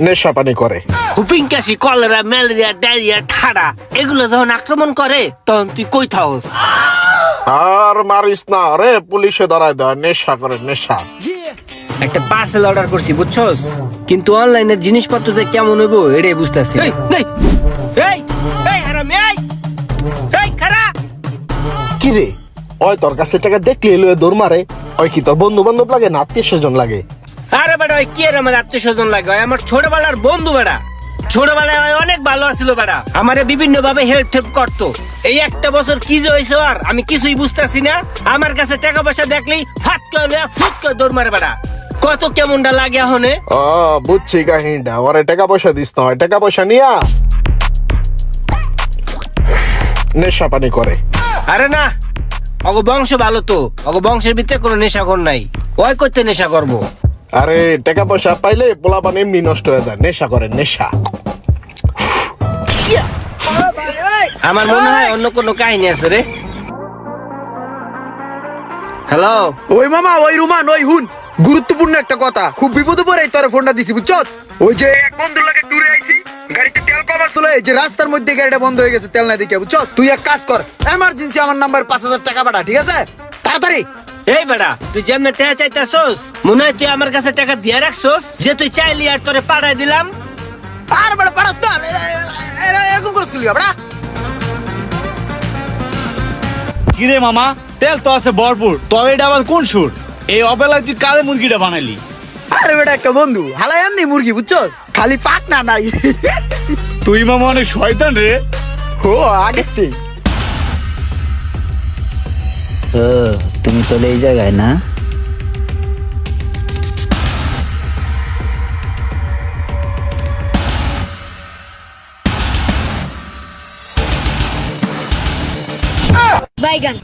নেশা পানি করে। হুপিং কাশি, কলেরা, ম্যালেরিয়া, ডায়রিয়া, ঠাডা এগুলো যখন আক্রমণ করে তখন তুই কই থাকস? আর মারিস না রে, পুলিশে ধরায় দেয়। নেশা করে, নেশা। একটা পার্সেল অর্ডার করছি বুঝছস, কিন্তু অনলাইনের জিনিসপত্র যে কেমন হইব এটাই বুঝতেছি। কি রে, ওই তোর কাছে টাকা দেখলে লয়ে দৌড় মারে? ওই কি তোর বন্ধু বান্ধব লাগে না আত্মীয় স্বজন লাগে? আরে বেটা, ওই কি আর আমার আত্মীয় স্বজন লাগে? ওই আমার ছোটবেলার বন্ধু বেটা। ছোটবেলায় ওই অনেক ভালো আছিল বেটা, আমারে বিভিন্ন ভাবে হেল্প করতো। এই একটা বছর কি যে হয়েছে আর আমি কিছুই বুঝতেছি না। আমার কাছে টাকা পয়সা দেখলেই ফাট করে ফুট করে দৌড় মারে বেটা। কত কেমনটা লাগে এখন? ও বুঝছি কাহিনীটা। ওরে টাকা পয়সা দিস না, ওই টাকা পয়সা নিয়া নেশা পানি করে। আরে না, অগ বংশ ভালো তো, অগ বংশের ভিতরে কোনো নেশাখোর নাই। ওই করতে নেশা করবো? আরে টাকা পয়সা পাইলে পোলাপান এমনি নষ্ট হয়ে যায়। নেশা করে, নেশা। আমার মনে হয় অন্য কোনো কাহিনী আছে রে। হ্যালো ওই মামা, ওই রুমান, ওই হুন, গুরুত্বপূর্ণ একটা কথা। খুব বিপদে পড়ে তোরে ফোনটা দিছি বুঝছস। ওই যে এক বন্ধুর লাগে দূরে আইছি, গাড়িতে তেল কমার তোলে, এই যে রাস্তার মধ্যে গাড়িটা বন্ধ হয়ে গেছে তেল না দিকে বুঝছস। তুই এক কাজ কর, এমার্জেন্সি আমার নাম্বার 5000 টাকা পাঠা, ঠিক আছে? তাড়াতাড়ি। এই বেটা, তুই যেমন টাকা চাইতেছস মনে হয় তুই আমার কাছে টাকা দিয়ে রাখছস যে তুই চাইলি আর তোরে পাঠাই দিলাম। আর বড় পারাস তো এরকম করছিস কি বাড়া? কি রে মামা, তেল তো আছে ভরপুর, তবে এটা আবার কোন সুর? এই অবেলায় তুই কালে মুরগিটা বানাইলি? আরে বেটা, একটা বন্ধু হালাই এমনি মুরগি বুঝছস, খালি পাক না নাই। তুই মামা অনেক শয়তান রে। ও আগেতে তুমি তো এই জায়গায় না? বাইগান।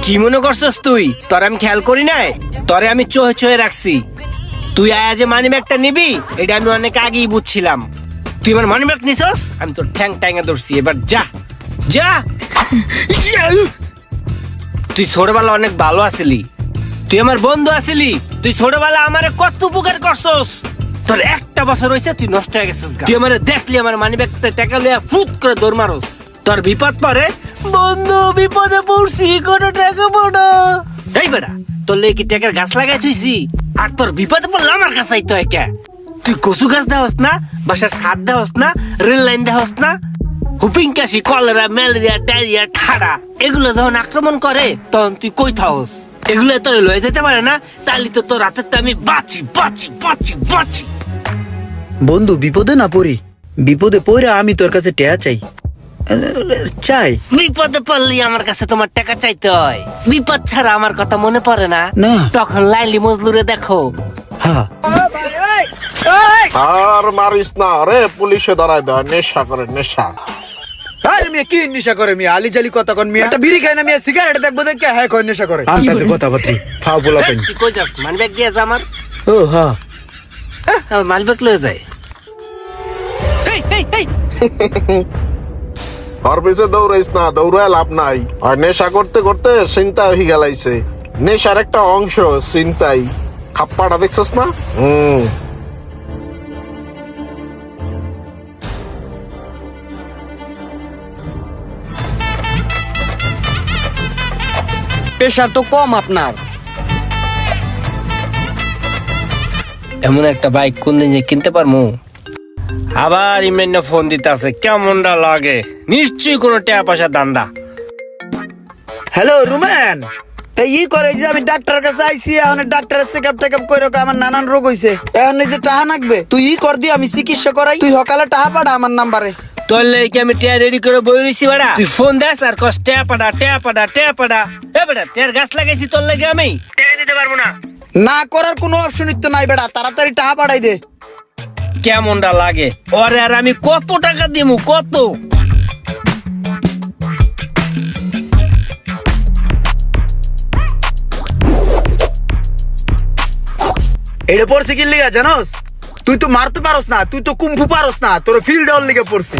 কি মনে করছস তুই? তোর আমি খেয়াল করি নাই? তোরে আমি চোহে চোহে রাখছি। তুই আয়া যে মানি ব্যাগটা নিবি এটা আমি অনেক আগেই বুঝছিলাম। তুই আমার মানি ব্যাগ নিছস, আমি তোর ঠ্যাং ট্যাঙে ধরছি। এবার যা যা। তুই ছোটবেলা অনেক ভালো আছিলি, তুই আমার বন্ধু আছিলি। তুই ছোটবেলা আমারে কত উপকার করছস। তোর একটা বছর হয়েছে তুই নষ্ট হয়ে গেছিস। তুই আমারে দেখলি আমার মানি ব্যাগতে টাকা লইয়া ফুট করে দৌড় মারস। তোর বিপদ পরে, বন্ধু বিপদে পড়ছি, কোনো টাকা পাবো। এই বেটা, তোর লেগে কি টাকার গাছ লাগাই থুইছি? আর তোর বিপদে পড়লে আমার কাছে আইতো একা। তুই কচু গাছ দেহস না, বাসার ছাদ দেহস না, রেল লাইন দেহস না। হুপিং কাশি, কলেরা, ম্যালেরিয়া, ডায়রিয়া, ঠাডা এগুলো যখন আক্রমণ করে তখন তুই কই থাকস? এগুলো তোর লয়ে যেতে পারে না, তাহলে তো তোর রাতের আমি বাঁচি বাঁচি বাঁচি বাঁচি। বন্ধু বিপদে না পড়ি, বিপদে পড়ে আমি তোর কাছে টেয়া চাই। বিপদে পড়লি আমার কাছে তোমার টাকা চাইতে হয়? বিপদ ছাড়া আমার কথা মনে পড়ে না? না। তখন লাইলি মজলুরে দেখো। হ্যাঁ, আর মারিস না রে, পুলিশে ধরায় দেয়। নেশা করে, নেশা। আরে মিয়া কি নেশা করে মিয়া? আলি জালি কথা কন মিয়া। একটা বিড়ি খায় না মিয়া, সিগারেট দেখবো দেখে হ্যাঁ কয় নেশা করে। আন্তাজে কথা বাত্রি ফাও বলা পেন। তুই কই যাস? মানিব্যাগ দিয়ে যা আমার। ও হ্যাঁ, মানিব্যাগ লয়ে যায়। এই এই এই ওর পিছে দৌড়াইস না, দৌড়ায় লাভ নাই। আর নেশা করতে করতে চিন্তা হয়ে গেলাইছে। নেশার একটা অংশ চিন্তাই। খাপ্পাটা দেখছস না? প্রেশার তো কম আপনার। এমন একটা বাইক কোন দিন যে কিনতে পারমু? আবার ইমরান ফোন দিতে আছে, কেমনটা লাগে? নিশ্চয়ই কোনো টাকা পয়সা দান্দা। হ্যালো রুমান, এই করে যে আমি ডাক্তারের কাছে আইছি, এখন ডাক্তারের চেকআপ টেকআপ করে আমার নানান রোগ হইছে। এখন যে টাহা নাকবে, তুই কর দি আমি চিকিৎসা করাই। তুই সকালে টাহা পাঠা আমার নাম্বারে। তোর লেগে আমি টিয়া রেডি করে বই রইছি বেড়া। তুই ফোন দেস আর কস টিয়া পাড়া টিয়া পাড়া টিয়া পাড়া। এ বেড়া, টিয়ার গাছ লাগাইছি তোর লেগে, আমি টিয়া দিতে পারবো না। না করার কোনো অপশন তো নাই বেড়া, তাড়াতাড়ি টাহা পাঠাই দে। কেমনটা লাগে? ওরে আর আমি কত টাকা দিমু? কত? এটা পড়ছে কি লিগা জানোস? তুই তো মারতে পারস না, তুই তো কুম্ফু পারস না, তোর ফিল্ড অল লিগে পড়ছে।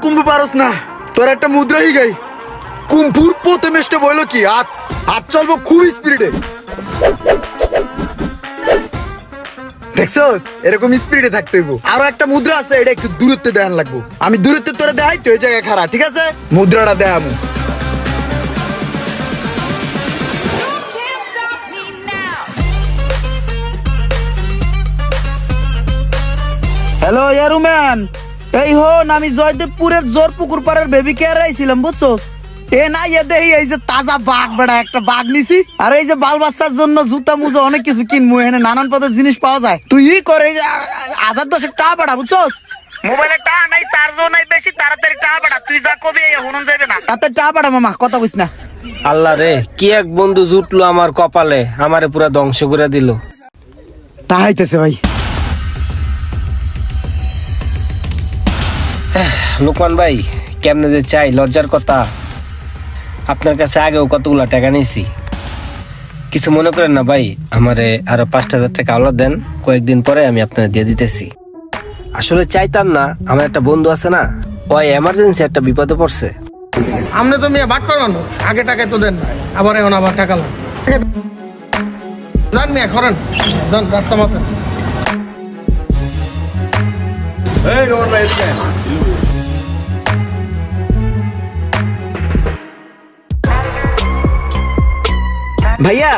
কুম্ভু পারস না, তোর একটা মুদ্রাই গাই। কুম্ভুর প্রথম স্টেপ হইলো কি, হাত হাত চলবো খুব স্পিডে। দেখছস, এরকম স্পিডে থাকতে হইব। আরো একটা মুদ্রা আছে, এটা একটু দূরত্বে দেখান লাগবো। আমি দূরত্বে তোরে দেখাই, তুই ওই জায়গায় খাড়া, ঠিক আছে? মুদ্রাটা দেখামু। হ্যালো ইয়ারুম্যান, এই হন আমি জয়দেবপুরের জোরপুকুর পাড়ের বেবি কেয়ার আইছিলাম, বুঝছস? এ না ইয়ে দেহি এই যে তাজা বাঘ, বেড়া একটা বাঘ নিছি, আর এই যে বাল বাচ্চার জন্য জুতা মুজা অনেক কিছু কিনবো। এখানে নানান পদের জিনিস পাওয়া যায়। তুই ই করে এই যে 1010 টাকা বাড়া, বুঝছস? মোবাইলে টাকা নাই, চার্জও নাই বেশি, তাড়াতাড়ি টাকা বাড়া। তুই যা কবি হুনুন যাবে না। তাতে টাকা বাড়া মামা, কথা কইস না। আল্লাহ রে, কি এক বন্ধু জুটলো আমার কপালে, আমারে পুরা ধ্বংস করে দিল। তাহাইতেছে ভাই। লোকমান ভাই, কেমনে যে চাই, লজ্জার কথা। আপনার কাছে আগেও কতগুলা টাকা নিয়েছি, কিছু মনে করেন না ভাই। আমারে আরো 5,000 টাকা আলো দেন, কয়েকদিন পরে আমি আপনার দিয়ে দিতেছি। আসলে চাইতাম না, আমার একটা বন্ধু আছে না, ওই এমার্জেন্সি একটা বিপদে পড়ছে। আমনে তো মেয়ে বাট পারলাম, আগে টাকায় তো দেন না, আবার এখন আবার টাকা লাগ। যান মেয়ে করেন, যান রাস্তা মাতেন। ভাইয়া,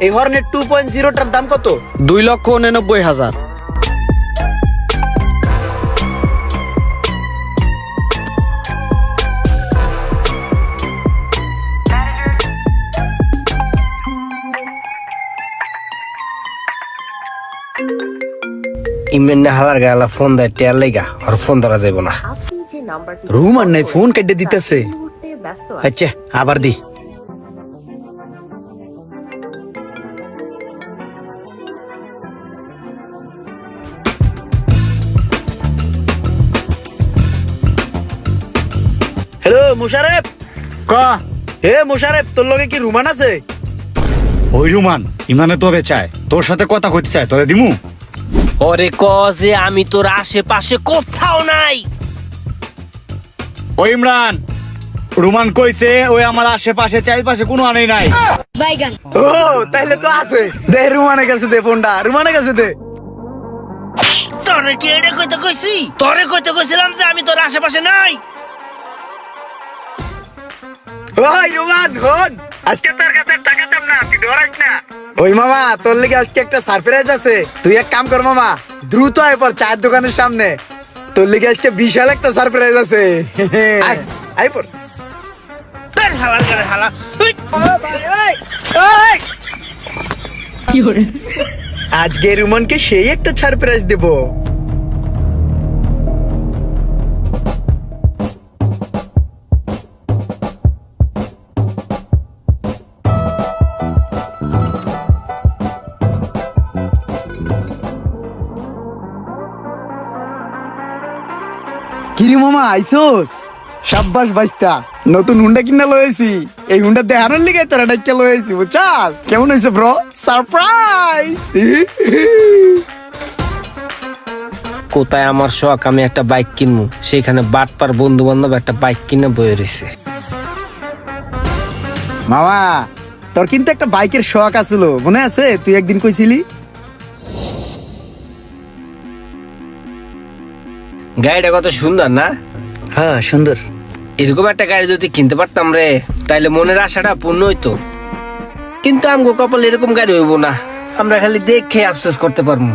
এই হর্নেট 2.0টার দাম কত? 2,89,000। ইমরান হালার গালা ফোন দেয় টেয়ার লেগা, আর ফোন ধরা যাইব না। রুম আর নাই, ফোন কেটে দিতেছে। আচ্ছা, আবার দি। হ্যালো মুশারেফ। ক মুশারেফ, তোর লগে কি রুমান আছে? ওই রুমান ইমানে তোরে চায়, তোর সাথে কথা কইতে চায়, তোরে দিমু? ওরে ক যে আমি তোর আশেপাশে কোথাও নাই। ওই ইমরান, রুমান কইছে ওই আমার আশেপাশে চারপাশে কোনো আনেই নাই। ও তাইলে তো আছে, দে রুমানের কাছে দে ফোনটা, রুমানের কাছে দে। তোরে কি এটা কইতে কইছি? তোরে কইতে কইছিলাম যে আমি তোর আশেপাশে নাই। ওই রুমান হন, আজকে তোর কাছে টাকা দাম না, তুই ডরাইস না। ওই মামা, তোর লেগে আজকে একটা সারপ্রাইজ আছে। তুই এক কাম কর মামা, দ্রুত আয় পর চায়ের দোকানের সামনে। তোর লেগে আজকে বিশাল একটা সারপ্রাইজ আছে। আয়, আয় পর। তোর হালার গালে হালা। আজকে রুমানকে সেই একটা সারপ্রাইজ দেব। কিরে মামা, আইসোস? সাব্বাস বাইস্তা, নতুন হুন্ডা কিনা লয়েছি। এই হুন্ডা দেখানোর লিগে তোরা ডাইকা লয়েছি, বুঝছাস? কেমন হয়েছে ব্রো? সারপ্রাইজ। কোথায় আমার শখ, আমি একটা বাইক কিনবো, সেইখানে বাটপার বন্ধু বান্ধব একটা বাইক কিনে বয়ে রয়েছে। মামা, তোর কিন্তু একটা বাইকের শখ আছিল, মনে আছে? তুই একদিন কইছিলি। গাড়িটা কত সুন্দর না? হ্যাঁ সুন্দর। এরকম একটা গাড়ি যদি কিনতে পারতাম রে, তাইলে মনের আশাটা পূর্ণ হইতো। কিন্তু আমগো কপাল এরকম গাড়ি হইব না, আমরা খালি দেখে আফসোস করতে পারবো।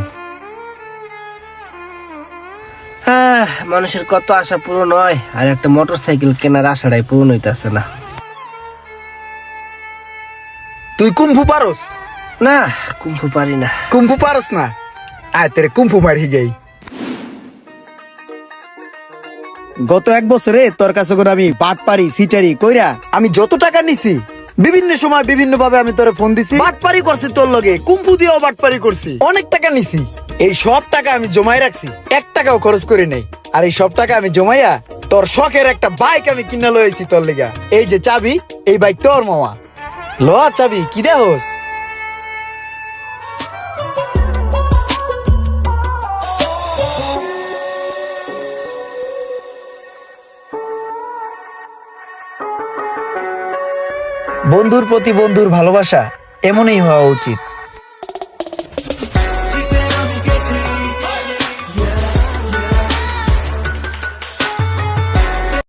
মানুষের কত আশা পূরণ হয়, আর একটা মোটরসাইকেল কেনার আশাটাই পূরণ হইতেছে না। তুই কুম্ফু পারস না, কুম্ফু পারি না। কুম্ফু পারস না? আয় তেরে কুম্ফু মারি গেই। গত 1 বছরে তোর কাছে করে আমি বাটপারি সিটারি কইরা আমি যত টাকা নিছি, বিভিন্ন সময় বিভিন্ন ভাবে আমি তোরে ফোন দিছি, বাটপারি করছি তোর লগে, কুম্ফু দিয়েও বাটপারি করছি, অনেক টাকা নিছি। এই সব টাকা আমি জমাই রাখছি, 1 টাকাও খরচ করি নাই। আর এই সব টাকা আমি জমাইয়া তোর শখের একটা বাইক আমি কিনা লয়েছি তোর লেগা। এই যে চাবি, এই বাইক তোর মামা। ল চাবি, কি দেহস? বন্ধুর প্রতি বন্ধুর ভালোবাসা এমনই হওয়া উচিত।